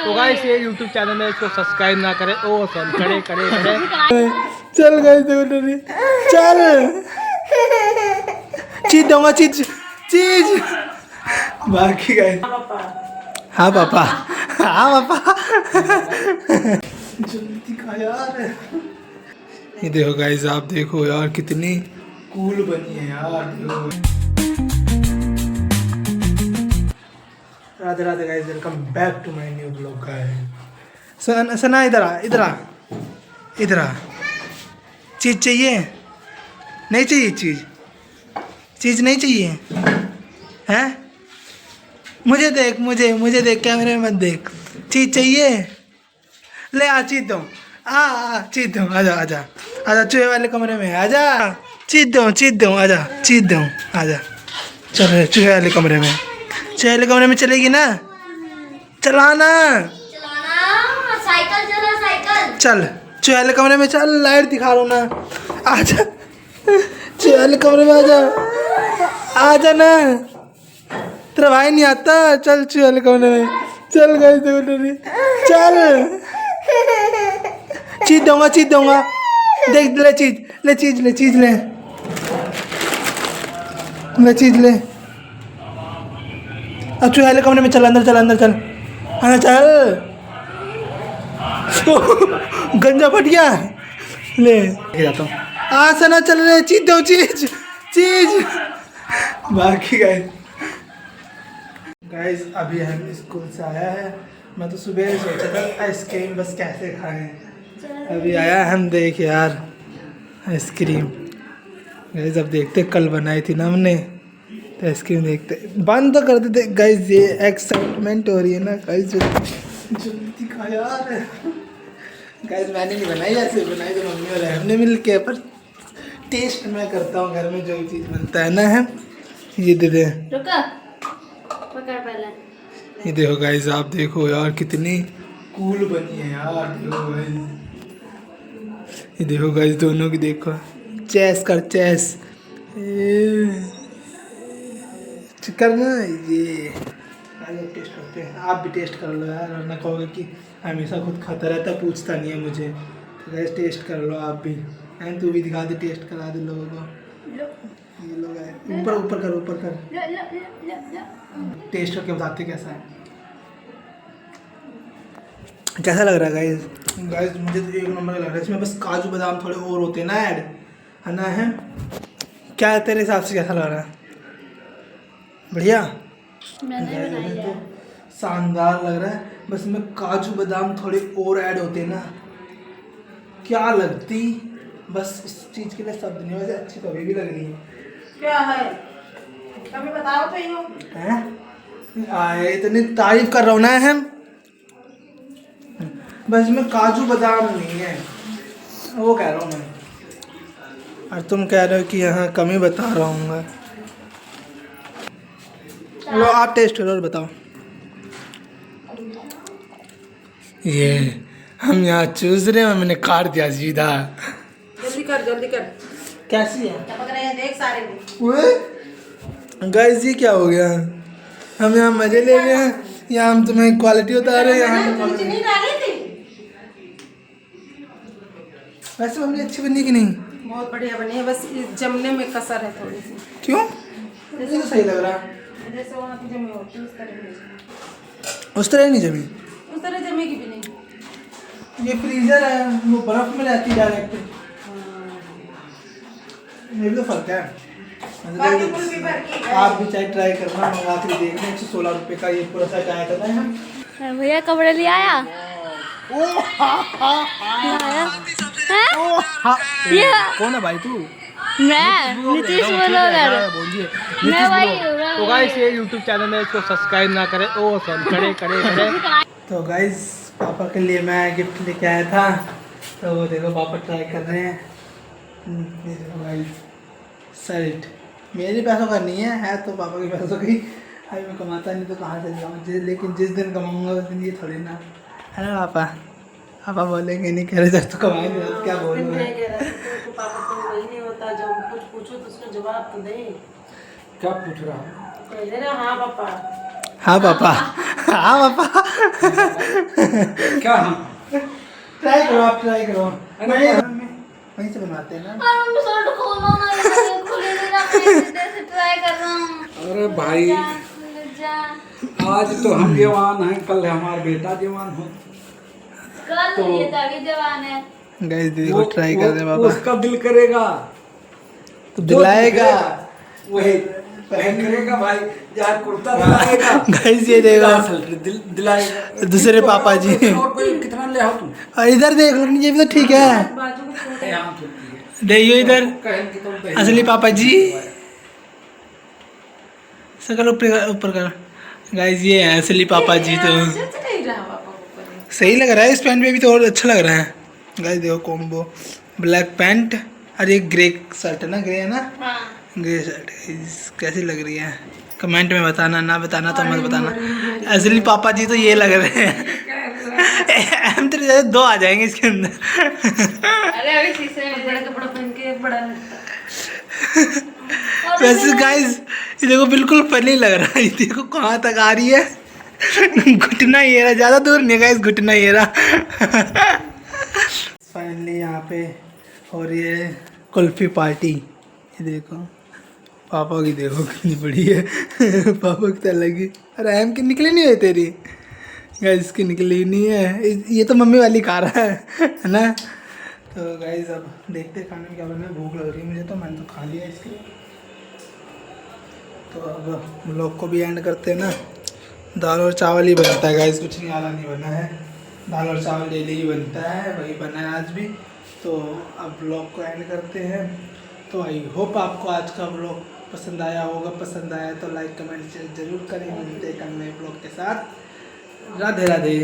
तो गाइस ये YouTube channel है, इसको सब्सक्राइब ना करें। ओ सॉरी, करे करे करे। चल गाइस देखो, चल चीज दूंगा, चीज चीज बाकी गाइस। हाँ पापा, हाँ पापा, जल्दी खा यार। ये देखो गाइस, आप देखो यार कितनी कूल बनी है यार, देखो। Radhe Radhe guys, welcome back to my new blog guys. Sana इधर आ, इधर आ, इधर आ। चीज चाहिए? नहीं चाहिए चीज? चीज नहीं चाहिए हैं? मुझे देख, मुझे देख, कैमरे में मत देख। चीज चाहिए? ले आ, चीज दो। आ चीज दो, आजा आजा आजा, चूहे वाले कमरे में आजा। चीज दो, आजा चीज दो, आजा। चल चूहे वाले कमरे में, चूहे वाले कमरे में चलेगी ना? चलाना, साइकिल चला, साइकिल। चल चूहे वाले कमरे में चल, लाइट दिखा रहा हूँ ना, आजा। चूहे वाले कमरे में आजा, आजा ना। तेरा भाई नहीं आता, चल चूहे वाले कमरे में चल। गाइस देखो, चल चीज दूंगा, देख ले चीज, ले चीज, ले चीज, ले चीज ले। अब चूहे वाले कमरे में चल, अंदर चल, अंदर चल, अंदर चल। गंजा फट गया, ले जाता हूँ। सना चल रहे, चीज दो, चीज चीज। बाकी गाइस अभी हम स्कूल से आया है। मैं तो सुबह सोचा था आइसक्रीम बस कैसे खाएं, अभी आया हम, देख यार आइसक्रीम। गाइस अब देखते, कल बनाई थी ना हमने, तो आइसक्रीम देखते। बंद तो कर देते गाइस, ये एक्साइटमेंट हो रही है ना गाइस, जल्दी खा यार। गाइस मैंने नहीं बनाई, ऐसे बनाई तो मम्मी और हमने मिल के, पर टेस्ट मैं करता हूँ घर में, जो चीज़ बनता है ना है। ये दे दे, रुका, पकड़ पहले। ये देखो गाइस, आप देखो यार कितनी कूल बनी है यार, देखो गाइस। ये देखो गाइस, दोनों की देखो, चेस कर, चेस करना। ये टेस्ट करते हैं, आप भी टेस्ट कर लो यार, वरना कहोगे कि हमेशा खुद खाता रहता, पूछता नहीं है मुझे। तो गाइस टेस्ट कर लो आप भी, एंड तू भी दिखा दे, टेस्ट करा दे लोगों को। ये लोग आए, ऊपर ऊपर कर, ऊपर कर, टेस्ट करके बताते कैसा है, कैसा लग रहा है गाइस। गाइस मुझे तो एक नंबर लग रहा है, इसमें बस काजू बादाम थोड़े और होते हैं ना ऐड, है ना है? क्या तेरे हिसाब से कैसा लग रहा है? बढ़िया, मैंने बनाई है। तो शानदार लग रहा है, बस इसमें काजू बादाम थोड़े और ऐड होते ना, क्या लगती। बस उस चीज़ के लिए शब्द नहीं, वैसे अच्छी तो अभी भी लग रही है। क्या है कभी बताओ तो यूं। हैं आए इतनी तारीफ कर रहा हूँ ना हम, बस इसमें काजू बादाम नहीं है, वो कह रहा हूँ मैं, और तुम कह रहे हो कि यहाँ कमी बता रहा हूँ। लो आप टेस्ट करो और बताओ। ये हम यहाँ चूस रहे हैं, मैंने काट दिया सीधा। जल्दी कर, जल्दी कर। कैसी है? टपक रहे हैं, देख सारे भी। गाइस ये क्या हो गया, हम यहाँ मजे ले रहे हैं, यहाँ हम तुम्हें क्वालिटी बता रहे हैं, यहाँ चीनी डाली थी। वैसे मम्मी अच्छी बनी कि नहीं? बहुत बढ़िया बनी है, बस इस जमने में कसर है थोड़ी सी। क्यों? मुझे तो सही लग रहा है। जैसे वहाँ की जमी होती है उस तरह नहीं, उस तरह नहीं जमी, उस तरह जमेगी भी नहीं। ये फ्रीजर है, वो बर्फ में रहती है डायरेक्ट, ये भी तो फर्क है। बाकी कुल्फी भर की है। आप भी चाहे ट्राई करना, मंगा के देखना। 116 रुपये का ये पूरा सेट आया था ना। भैया कपड़े ले आया। ये कौन है भाई तू? मैं नीतीश ब्लॉगर, मैं वही तो गाइस ये YouTube चैनल है, इसको सब्सक्राइब ना करें। ओ सॉरी, करे करे करे। तो गाइस पापा के लिए मैं गिफ्ट लेके आया था, तो वो देखो पापा ट्राई कर रहे हैं। ये देखो गाइस, शर्ट मेरे पैसों का नहीं है तो पापा के पैसों की। अभी मैं कमाता नहीं तो कहाँ से जाऊँ, लेकिन जिस दिन कमाऊँगा उस दिन ये थोड़ी ना, है ना पापा? पापा बोलेंगे नहीं, कह रहे जब तो कमाएंगे तो क्या बोलूँगा। पापा तो वही नहीं होता, जब कुछ पूछो तो उसका जवाब तो दे। क्या पूछ रहा हूँ? कह दे रहा हाँ पापा। हाँ पापा, हाँ पापा क्या हम ट्राई करो, आप ट्राई करो। वहीं से बनवाते हैं ना। मम्मी शर्ट खोलो ना, ये खुले नहीं रहा, मैं सीधे से ट्राई कर रहा हूँ। अरे भाई जा आज तो हम जवान हैं, कल हमारा बेटा जवान हो। कल ये तभी जवान है। गाइस देखो ट्राई कर रहे हैं पापा। उसका दिल करेगा तो दिलाएगा। वही पहन करेगा भाई, जहाँ कुर्ता दिलाएगा। गाइस ये देखो दिलाएगा दूसरे पापा जी। और कोई कितना ले आओ तुम। और इधर देख लो, ये भी तो ठीक है। बाजू में छोटे यहाँ तो देखियो इधर कहें कि तुम पहन असली पापा जी। सकल ऊपर कर। गाइस ये है असली पापा जी। तो जच नहीं रहा पापा को ऊपर। सही लग रहा है, इस पैंट में भी तो और अच्छा लग रहा है। गाइस देखो कॉम्बो ब्लैक पैंट और एक ग्रे शर्ट है ना, ग्रे है ना, हाँ ग्रे शर्ट। कैसी लग रही है कमेंट में बताना, ना बताना तो मत बताना। असली पापा जी तो ये लग रहे हैं। हम तेरे जैसे दो आ जाएंगे इसके अंदर। अरे अभी शीशे में बड़ा कपड़ा पहन के बड़ा लगता है। वैसे गाइस ये देखो बिल्कुल फनी लग रहा है। ये देखो कहाँ तक आ रही है। घुटना ये रहा, ज़्यादा दूर नहीं गाइस, घुटना ये रहा। फाइनली यहाँ पे हो रही है कुल्फी पार्टी। ये देखो पापा की, देखो कितनी बड़ी है। पापा की तो अलग ही। अरे एम की निकली नहीं है तेरी। गाइस की निकली नहीं है, ये तो मम्मी वाली खा रहा है ना। तो गाइस अब देखते हैं खाने में क्या बना है। भूख लग रही है मुझे तो, मैंने तो खा लिया इसलिए। तो अब व्लॉग को भी एंड करते हैं ना। दाल और चावल ही बनता है गाइस, कुछ नहीं आला नहीं बना है। दाल और चावल डेली ही बनता है, वही बना है आज भी। तो अब व्लॉग को एंड करते हैं। तो आई होप आपको आज का व्लॉग पसंद आया होगा। पसंद आया तो लाइक कमेंट जरूर करें। मिलते हैं कल नए व्लॉग के साथ। राधे राधे।